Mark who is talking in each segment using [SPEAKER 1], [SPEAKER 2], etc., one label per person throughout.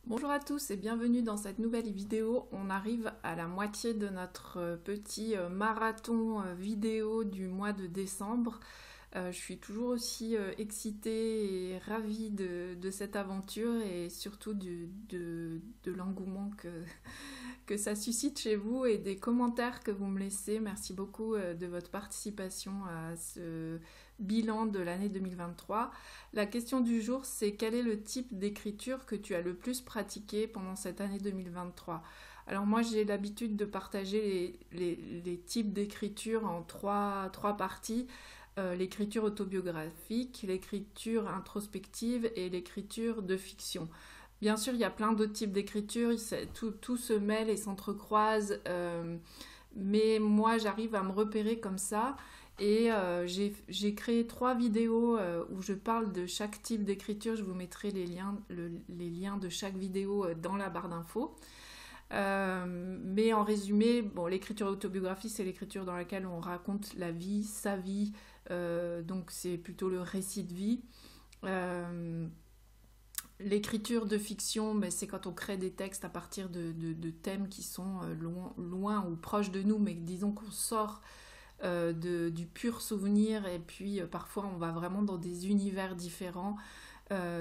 [SPEAKER 1] Bonjour à tous et bienvenue dans cette nouvelle vidéo. On arrive à la moitié de notre petit marathon vidéo du mois de décembre. Je suis toujours aussi excitée et ravie de cette aventure et surtout de l'engouement que ça suscite chez vous et des commentaires que vous me laissez. Merci beaucoup de votre participation à ce bilan de l'année 2023. La question du jour, c'est quel est le type d'écriture que tu as le plus pratiqué pendant cette année 2023? Alors moi, j'ai l'habitude de partager les types d'écriture en trois parties. L'écriture autobiographique, l'écriture introspective et l'écriture de fiction. Bien sûr, il y a plein d'autres types d'écriture, tout se mêle et s'entrecroise, mais moi j'arrive à me repérer comme ça et j'ai créé 3 vidéos où je parle de chaque type d'écriture. Je vous mettrai les liens de chaque vidéo dans la barre d'infos. Mais en résumé, bon, l'écriture autobiographique, c'est l'écriture dans laquelle on raconte la vie, sa vie, donc c'est plutôt le récit de vie. Euh, L'écriture de fiction, mais c'est quand on crée des textes à partir de thèmes qui sont loin ou proches de nous, mais disons qu'on sort du pur souvenir et puis parfois on va vraiment dans des univers différents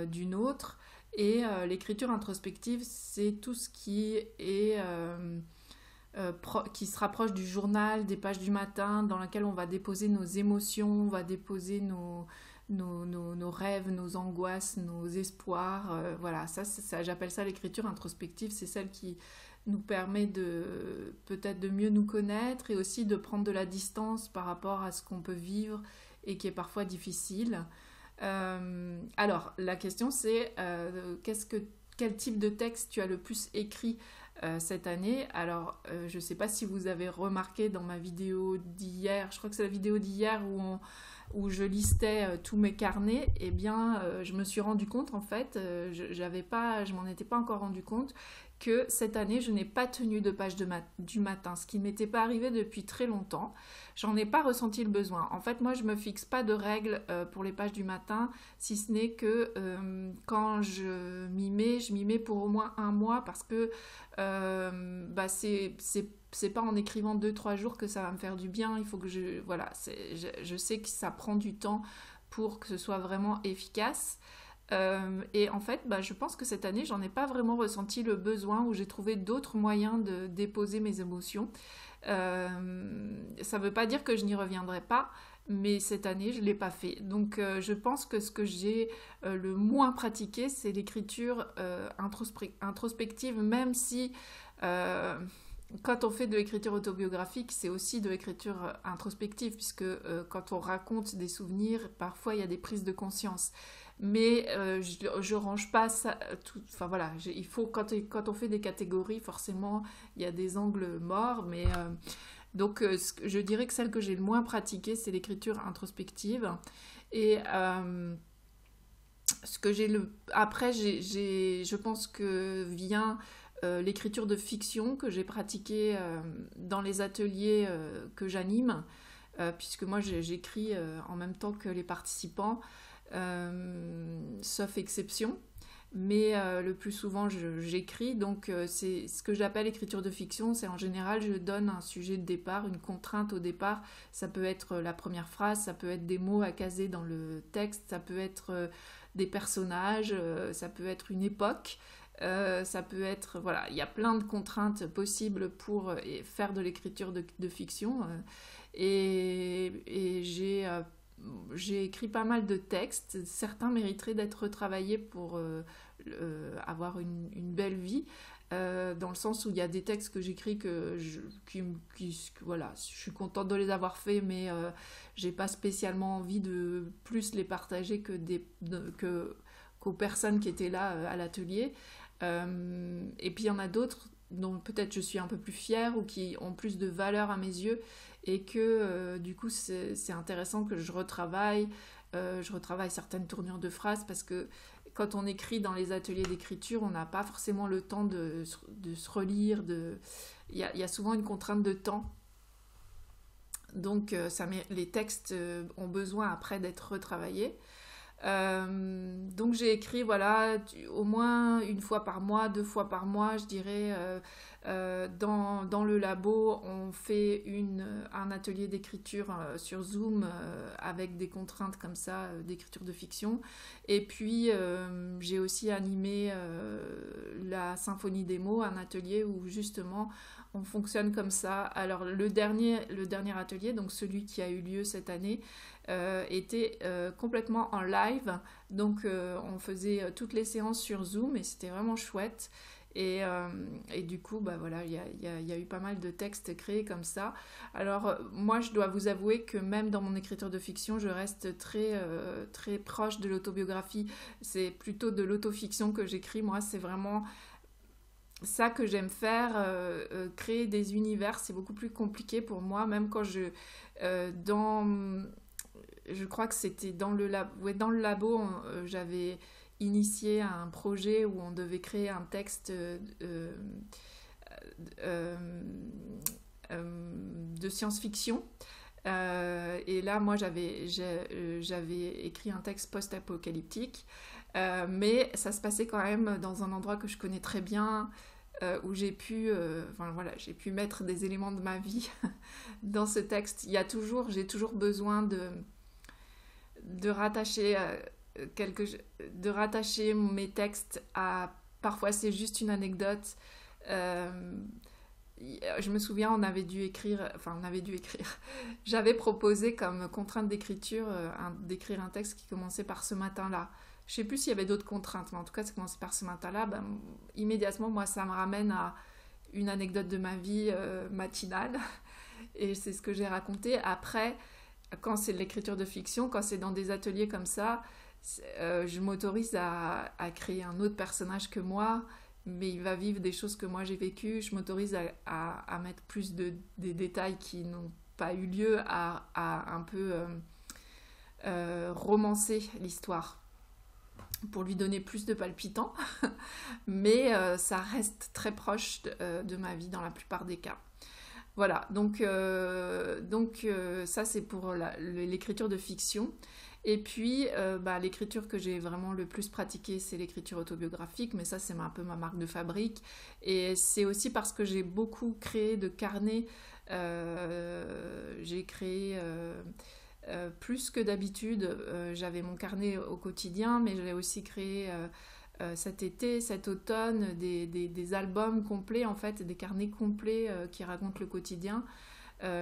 [SPEAKER 1] d'une autre. Et l'écriture introspective, c'est tout ce qui est qui se rapproche du journal, des pages du matin, dans lequel on va déposer nos émotions, on va déposer nos rêves, nos angoisses, nos espoirs. Voilà, ça j'appelle ça l'écriture introspective. C'est celle qui nous permet de peut-être de mieux nous connaître et aussi de prendre de la distance par rapport à ce qu'on peut vivre et qui est parfois difficile. Alors, la question c'est quel type de texte tu as le plus écrit cette année. Alors, je ne sais pas si vous avez remarqué dans ma vidéo d'hier, je crois que c'est la vidéo d'hier où je listais tous mes carnets, et bien, je me suis rendu compte, en fait, je m'en étais pas encore rendu compte, que cette année, je n'ai pas tenu de page du matin, ce qui ne m'était pas arrivé depuis très longtemps. J'en ai pas ressenti le besoin. En fait, moi, je me fixe pas de règles pour les pages du matin, si ce n'est que quand je m'y mets pour au moins un mois, parce que bah c'est pas en écrivant 2 3 jours que ça va me faire du bien. Il faut que voilà, je sais que ça prend du temps pour que ce soit vraiment efficace. Et en fait, bah, je pense que cette année, j'en ai pas vraiment ressenti le besoin, où j'ai trouvé d'autres moyens de déposer mes émotions. Ça veut pas dire que je n'y reviendrai pas, mais cette année, je l'ai pas fait. Donc, je pense que ce que j'ai le moins pratiqué, c'est l'écriture introspective, même si quand on fait de l'écriture autobiographique, c'est aussi de l'écriture introspective, puisque quand on raconte des souvenirs, parfois il y a des prises de conscience. Mais je range pas ça tout. Enfin voilà, il faut quand on fait des catégories, forcément il y a des angles morts, mais donc je dirais que celle que j'ai le moins pratiquée, c'est l'écriture introspective. Et ce que j'ai le après je pense que vient l'écriture de fiction que j'ai pratiquée dans les ateliers que j'anime, puisque moi j'écris en même temps que les participants, sauf exception. Mais le plus souvent j'écris, donc c'est ce que j'appelle écriture de fiction. C'est en général, je donne un sujet de départ, une contrainte au départ. Ça peut être la première phrase, ça peut être des mots à caser dans le texte, ça peut être des personnages, ça peut être une époque. Ça peut être, voilà, il y a plein de contraintes possibles pour faire de l'écriture de fiction. Et j'ai écrit pas mal de textes. Certains mériteraient d'être retravaillés pour avoir une belle vie. Dans le sens où il y a des textes que j'écris voilà, je suis contente de les avoir faits, mais j'ai pas spécialement envie de plus les partager qu'aux personnes qui étaient là à l'atelier. Et puis il y en a d'autres dont peut-être je suis un peu plus fière ou qui ont plus de valeur à mes yeux, et que du coup c'est intéressant que je retravaille certaines tournures de phrases, parce que quand on écrit dans les ateliers d'écriture, on n'a pas forcément le temps de se relire. Il y a souvent une contrainte de temps, donc les textes ont besoin après d'être retravaillés. Donc j'ai écrit voilà au moins une fois par mois, 2 fois par mois, je dirais. Dans le labo, on fait un atelier d'écriture sur Zoom avec des contraintes comme ça, d'écriture de fiction. Et puis j'ai aussi animé la symphonie des mots, un atelier où justement on fonctionne comme ça. Alors le dernier atelier, donc celui qui a eu lieu cette année, était complètement en live. Donc on faisait toutes les séances sur Zoom et c'était vraiment chouette. Et du coup, bah voilà, il y a eu pas mal de textes créés comme ça. Alors, moi, je dois vous avouer que même dans mon écriture de fiction, je reste très proche de l'autobiographie. C'est plutôt de l'autofiction que j'écris. Moi, c'est vraiment ça que j'aime faire. Créer des univers, c'est beaucoup plus compliqué pour moi. Même quand je crois que c'était dans le labo, ouais, dans le labo, j'avais initié un projet où on devait créer un texte de science-fiction. Et là, moi, j'avais écrit un texte post-apocalyptique, mais ça se passait quand même dans un endroit que je connais très bien, où enfin, voilà, j'ai pu mettre des éléments de ma vie dans ce texte. J'ai toujours besoin de rattacher de rattacher mes textes à... Parfois, c'est juste une anecdote. Je me souviens, on avait dû écrire... J'avais proposé comme contrainte d'écriture d'écrire un texte qui commençait par ce matin-là. Je sais plus s'il y avait d'autres contraintes, mais en tout cas, ça commençait par ce matin-là. Ben, immédiatement, moi, ça me ramène à une anecdote de ma vie matinale. Et c'est ce que j'ai raconté. Après, quand c'est de l'écriture de fiction, quand c'est dans des ateliers comme ça, je m'autorise à créer un autre personnage que moi, mais il va vivre des choses que moi j'ai vécues. Je m'autorise à mettre plus des détails qui n'ont pas eu lieu, à un peu romancer l'histoire pour lui donner plus de palpitants, mais ça reste très proche de ma vie dans la plupart des cas. Voilà, donc ça c'est pour l'écriture de fiction. Et puis, l'écriture que j'ai vraiment le plus pratiquée, c'est l'écriture autobiographique, mais ça, c'est un peu ma marque de fabrique. Et c'est aussi parce que j'ai beaucoup créé de carnets. J'ai créé plus que d'habitude. J'avais mon carnet au quotidien, mais j'avais aussi créé cet été, cet automne, des albums complets, en fait, des carnets complets qui racontent le quotidien.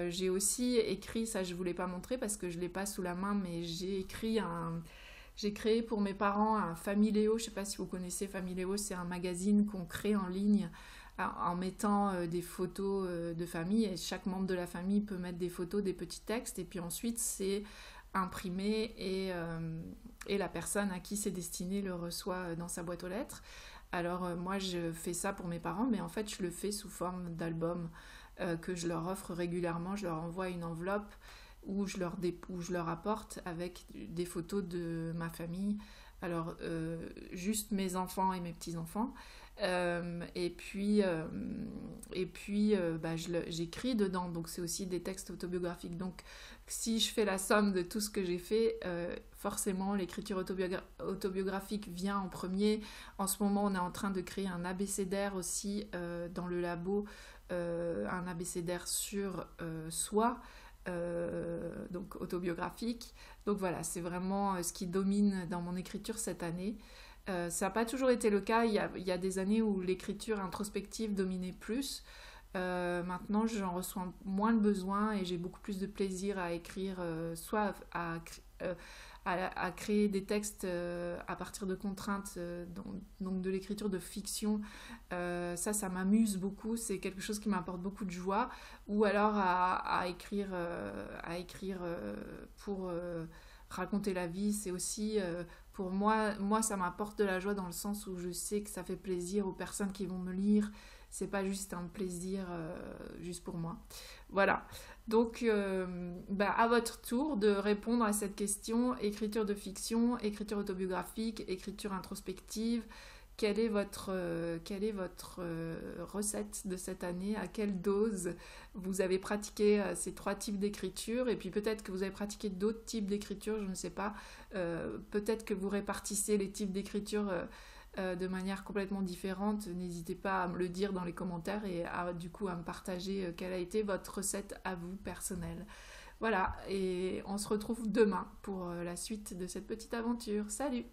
[SPEAKER 1] J'ai aussi écrit, ça je ne voulais pas montrer parce que je ne l'ai pas sous la main, mais j'ai créé pour mes parents un Familéo. Je ne sais pas si vous connaissez Familéo, c'est un magazine qu'on crée en ligne en mettant des photos de famille, et chaque membre de la famille peut mettre des photos, des petits textes, et puis ensuite c'est imprimé et la personne à qui c'est destiné le reçoit dans sa boîte aux lettres. Alors moi je fais ça pour mes parents, mais en fait je le fais sous forme d'album que je leur offre régulièrement. Je leur envoie une enveloppe où je leur apporte avec des photos de ma famille. Alors juste mes enfants et mes petits-enfants. J'écris dedans, donc c'est aussi des textes autobiographiques. Donc si je fais la somme de tout ce que j'ai fait, forcément l'écriture autobiographique vient en premier. En ce moment, on est en train de créer un abécédaire aussi dans le labo, un abécédaire sur soi, donc autobiographique. Donc voilà, c'est vraiment ce qui domine dans mon écriture cette année. Ça n'a pas toujours été le cas. Il y a des années où l'écriture introspective dominait plus. Maintenant, j'en ressens moins le besoin et j'ai beaucoup plus de plaisir à écrire, soit à créer des textes à partir de contraintes, donc de l'écriture de fiction. Ça m'amuse beaucoup. C'est quelque chose qui m'apporte beaucoup de joie. Ou alors à écrire pour raconter la vie. C'est aussi... pour moi, ça m'apporte de la joie dans le sens où je sais que ça fait plaisir aux personnes qui vont me lire. C'est pas juste un plaisir juste pour moi. Voilà. Donc, à votre tour de répondre à cette question. Écriture de fiction, écriture autobiographique, écriture introspective. recette de cette année? À quelle dose vous avez pratiqué ces trois types d'écriture? Et puis peut-être que vous avez pratiqué d'autres types d'écriture, je ne sais pas. Peut-être que vous répartissez les types d'écriture de manière complètement différente. N'hésitez pas à me le dire dans les commentaires et du coup à me partager quelle a été votre recette à vous personnelle. Voilà, et on se retrouve demain pour la suite de cette petite aventure. Salut!